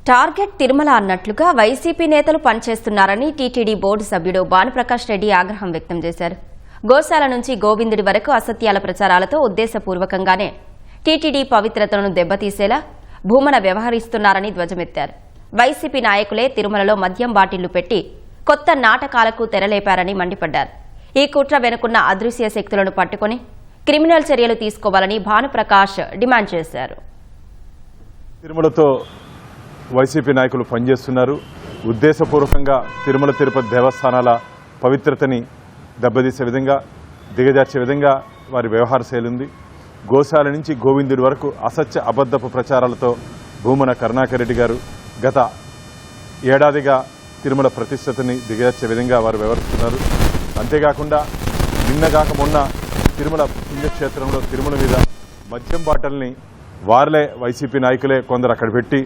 Target Tirumala అన్నట్లుగా YCP నేతలు పనిచేస్తున్నారని టీటీడీ బోర్డు సభ్యుడు భానుప్రకాష్ రెడ్డి ఆగ్రహం వ్యక్తం చేశారు. గోశాల నుంచి గోవిందుడి వరకు అసత్యాల ప్రచారాలతో ఉద్దేశపూర్వకంగానే టీటీడీ పవిత్రతను దెబ్బతీసేలా భూమన వ్యవహరిస్తున్నారని ధ్వజమెత్తారు. వైసీపీ నాయకులే తిరుమలలో మద్యం బాటిళ్లు పెట్టి కొత్త నాటకాలకు తెరలేపారని మండిపడ్డారు. ఈ కుట్ర వెనుకున్న అదృశ్య శక్తులను పట్టుకుని క్రిమినల్ చర్యలు తీసుకోవాలని భానుప్రకాష్ డిమాండ్ చేశారు. తిరుమలతో వైసీపీ నాయకులు పనిచేస్తున్నారు. ఉద్దేశపూర్వకంగా తిరుమల తిరుపతి దేవస్థానాల పవిత్రతని దెబ్బతీసే విధంగా, దిగజార్చే విధంగా వారి వ్యవహార శైలి ఉంది. గోశాల నుంచి గోవిందుడి వరకు అసత్య అబద్ధపు ప్రచారాలతో భూమన కరుణాకర్ రెడ్డి గారు గత ఏడాదిగా తిరుమల ప్రతిష్టతని దిగజార్చే విధంగా వారు వ్యవహరిస్తున్నారు. అంతేకాకుండా నిన్నగాక మొన్న తిరుమల పుణ్యక్షేత్రంలో తిరుమల మీద మద్యం బాటల్ని వారిలే వైసీపీ నాయకులే కొందరు అక్కడ పెట్టి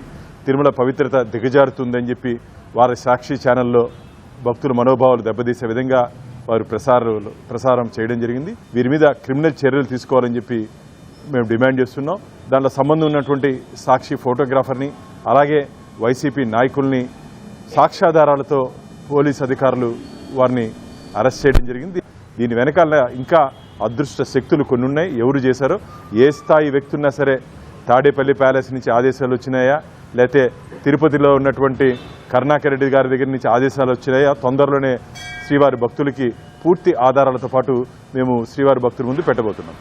తిరుమల పవిత్రత దిగజారుతుందని చెప్పి వారి సాక్షి ఛానల్లో భక్తుల మనోభావాలు దెబ్బతీసే విధంగా వారు ప్రసారం చేయడం జరిగింది. వీరి మీద క్రిమినల్ చర్యలు తీసుకోవాలని చెప్పి మేము డిమాండ్ చేస్తున్నాం. దాంట్లో సంబంధం ఉన్నటువంటి సాక్షి ఫోటోగ్రాఫర్ని, అలాగే వైసీపీ నాయకుల్ని సాక్ష్యాధారాలతో పోలీస్ అధికారులు వారిని అరెస్ట్ చేయడం జరిగింది. దీని వెనకాల ఇంకా అదృష్ట శక్తులు కొన్ని ఉన్నాయి. ఎవరు చేశారో, ఏ స్థాయి వ్యక్తున్నా సరే తాడేపల్లి ప్యాలెస్ నుంచి ఆదేశాలు వచ్చినాయా, లేకపోతే తిరుపతిలో ఉన్నటువంటి కరుణాకర్ రెడ్డి గారి దగ్గర నుంచి ఆదేశాలు వచ్చినాయా, తొందరలోనే శ్రీవారి భక్తులకి పూర్తి ఆధారాలతో పాటు మేము శ్రీవారి భక్తుల ముందు పెట్టబోతున్నాం.